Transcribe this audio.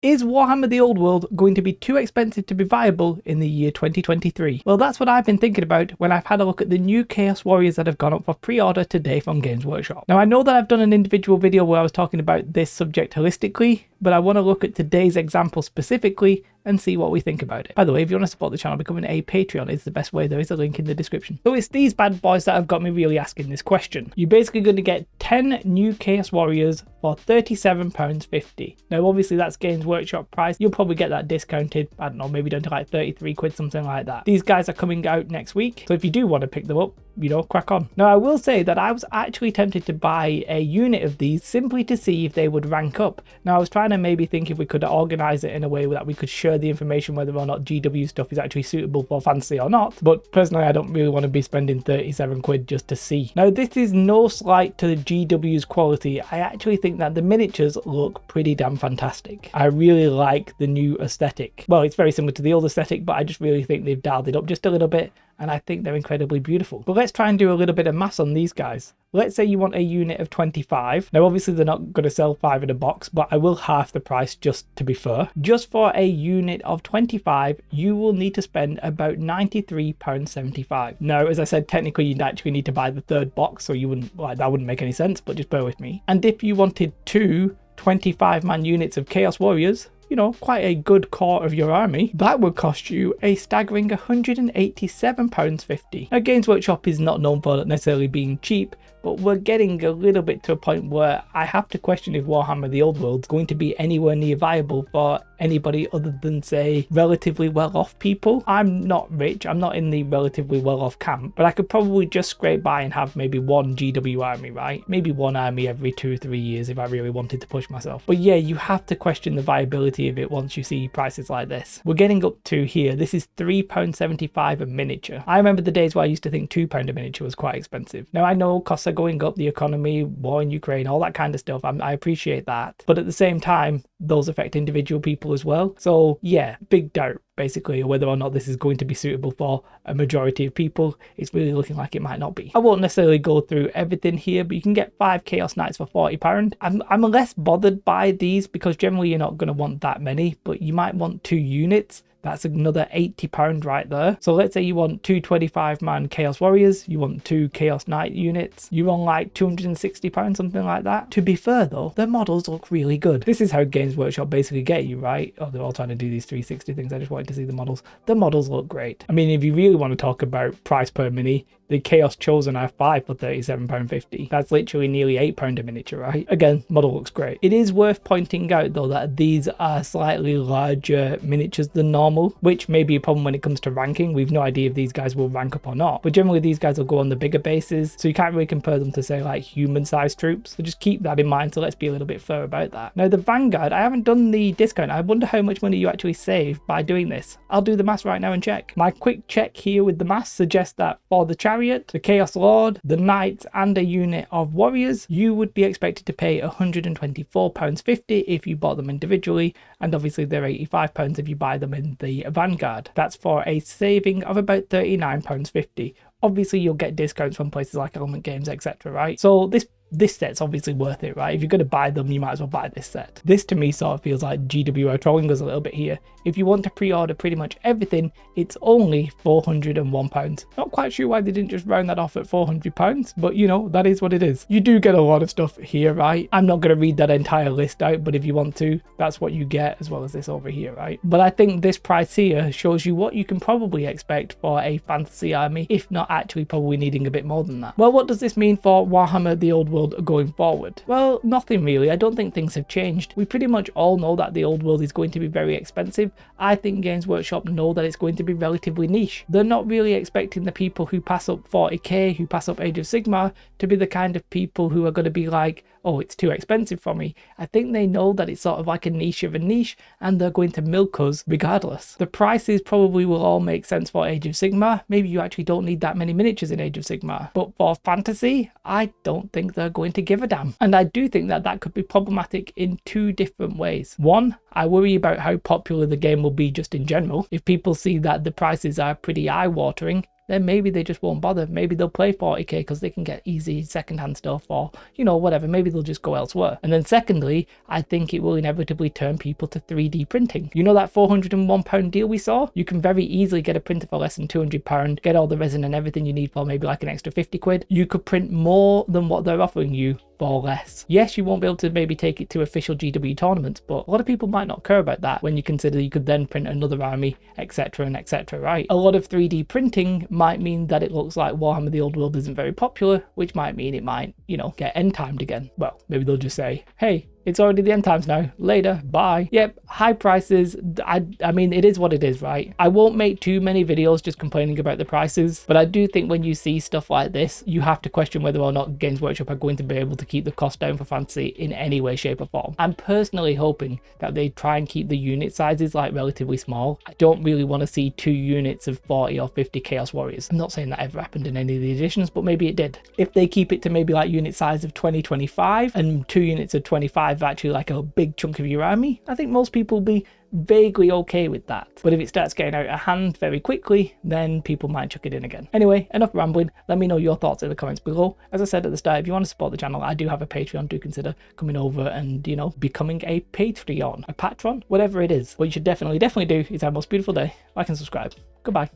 Is Warhammer The Old World going to be too expensive to be viable in the year 2023? Well, that's what I've been thinking about when I've had a look at the new Chaos Warriors that have gone up for pre-order today from Games Workshop. Now, I know that I've done an individual video where I was talking about this subject holistically, but I want to look at today's example specifically and see what we think about it. By the way, if you want to support the channel, becoming a Patreon is the best way. There is a link in the description. So it's these bad boys that have got me really asking this question. You're basically going to get 10 new Chaos Warriors for £37.50. Now, obviously that's Games Workshop price. You'll probably get that discounted, I don't know, maybe down to like 33 quid, something like that. These guys are coming out next week, so if you do want to pick them up, you know, crack on. Now, I will say that I was actually tempted to buy a unit of these simply to see if they would rank up. Now, I was trying to maybe think if we could organize it in a way that we could share the information whether or not GW stuff is actually suitable for fantasy or not, but personally I don't really want to be spending 37 quid just to see. Now, this is no slight to the GW's quality. I actually think that the miniatures look pretty damn fantastic. I really like the new aesthetic. Well, it's very similar to the old aesthetic, but I just really think they've dialed it up just a little bit, and I think they're incredibly beautiful. But let's try and do a little bit of maths on these guys. Let's say you want a unit of 25. Now, obviously they're not going to sell 5 in a box, but I will half the price just to be fair. Just for a unit of 25, you will need to spend about £93.75. Now, as I said, technically you'd actually need to buy the third box, so you wouldn't, like, that wouldn't make any sense, but just bear with me. And if you wanted two 25-man units of Chaos Warriors, you know, quite a good core of your army, that would cost you a staggering £187.50. Now, Games Workshop is not known for necessarily being cheap, but we're getting a little bit to a point where I have to question if Warhammer The Old World is going to be anywhere near viable for anybody other than, say, relatively well-off people. I'm not rich, I'm not in the relatively well-off camp, but I could probably just scrape by and have maybe one GW army, right? Maybe one army every 2-3 years if I really wanted to push myself. But yeah, you have to question the viability of it once you see prices like this. We're getting up to here, this is £3.75 a miniature. I remember the days where I used to think £2 a miniature was quite expensive. Now, I know costs are going up, the economy, war in Ukraine, all that kind of stuff, I appreciate that, but at the same time those affect individual people as well. So yeah, big doubt basically whether or not this is going to be suitable for a majority of people. It's really looking like it might not be. I won't necessarily go through everything here, but you can get 5 Chaos Knights for £40. I'm less bothered by these because generally you're not going to want that many, but you might want 2 units. That's another £80 right there. So let's say you want 2 25-man Chaos Warriors, you want 2 Chaos Knight units, you're on like £260, something like that. To be fair though, the models look really good. This is how Games Workshop basically get you, right? Oh, they're all trying to do these 360 things. I just wanted to see the models. The models look great. I mean, if you really want to talk about price per mini, the Chaos Chosen I have 5 for £37.50. That's literally nearly £8 a miniature, right? Again, model looks great. It is worth pointing out though that these are slightly larger miniatures than normal, which may be a problem when it comes to ranking. We've no idea if these guys will rank up or not, but generally these guys will go on the bigger bases, so you can't really compare them to, say, like human-sized troops. So just keep that in mind, so let's be a little bit fair about that. Now, the Vanguard, I haven't done the discount. I wonder how much money you actually save by doing this. I'll do the maths right now and check. My quick check here with the maths suggests that for the Chariot, the Chaos Lord, the Knights, and a unit of Warriors, you would be expected to pay £124.50 if you bought them individually, and obviously they're £85 if you buy them in the Vanguard. That's for a saving of about £39.50. Obviously you'll get discounts from places like Element Games, etc., right? So this set's obviously worth it, right? If you're going to buy them, you might as well buy this set. This to me sort of feels like GW are trolling us a little bit here. If you want to pre-order pretty much everything, it's only £401. Not quite sure why they didn't just round that off at £400, but you know, that is what it is. You do get a lot of stuff here, right? I'm not going to read that entire list out, but if you want to, that's what you get, as well as this over here, right? But I think this price here shows you what you can probably expect for a fantasy army, if not actually probably needing a bit more than that. Well, what does this mean for Warhammer The Old World going forward? Well, nothing really. I don't think things have changed. We pretty much all know that the Old World is going to be very expensive. I think Games Workshop know that it's going to be relatively niche. They're not really expecting the people who pass up 40k, who pass up Age of Sigmar, to be the kind of people who are going to be like, oh, it's too expensive for me. I think they know that it's sort of like a niche of a niche, and they're going to milk us regardless. The prices probably will all make sense for Age of Sigmar. Maybe you actually don't need that many miniatures in Age of Sigmar. But for fantasy, I don't think they're going to give a damn. And I do think that that could be problematic in 2 different ways. One, I worry about how popular the game will be just in general. If people see that the prices are pretty eye-watering, then maybe they just won't bother. Maybe they'll play 40k because they can get easy secondhand stuff, or, you know, whatever. Maybe they'll just go elsewhere. And then secondly, I think it will inevitably turn people to 3D printing. You know that £401 deal we saw? You can very easily get a printer for less than £200, get all the resin and everything you need for maybe like an extra 50 quid. You could print more than what they're offering you for less. Yes, you won't be able to maybe take it to official GW tournaments, but a lot of people might not care about that when you consider you could then print another army, etc. and etc, right? A lot of 3D printing might mean that it looks like Warhammer The Old World isn't very popular, which might mean it might, you know, get end timed again. Well, maybe they'll just say, hey, it's already the end times now. Later, bye. Yep, high prices. I mean, it is what it is, right? I won't make too many videos just complaining about the prices, but I do think when you see stuff like this, you have to question whether or not Games Workshop are going to be able to keep the cost down for fantasy in any way, shape or form. I'm personally hoping that they try and keep the unit sizes like relatively small. I don't really want to see 2 units of 40 or 50 Chaos Warriors. I'm not saying that ever happened in any of the editions, but maybe it did. If they keep it to maybe like unit size of 20-25 and 2 units of 25 actually like a big chunk of your army, I think most people will be vaguely okay with that. But if it starts getting out of hand very quickly, then people might chuck it in again. Anyway, enough rambling. Let me know your thoughts in the comments below. As I said at the start, if you want to support the channel, I do have a Patreon. Do consider coming over and, you know, becoming a Patreon, a patron, whatever it is. What you should definitely do is have a most beautiful day. Like and subscribe. Goodbye.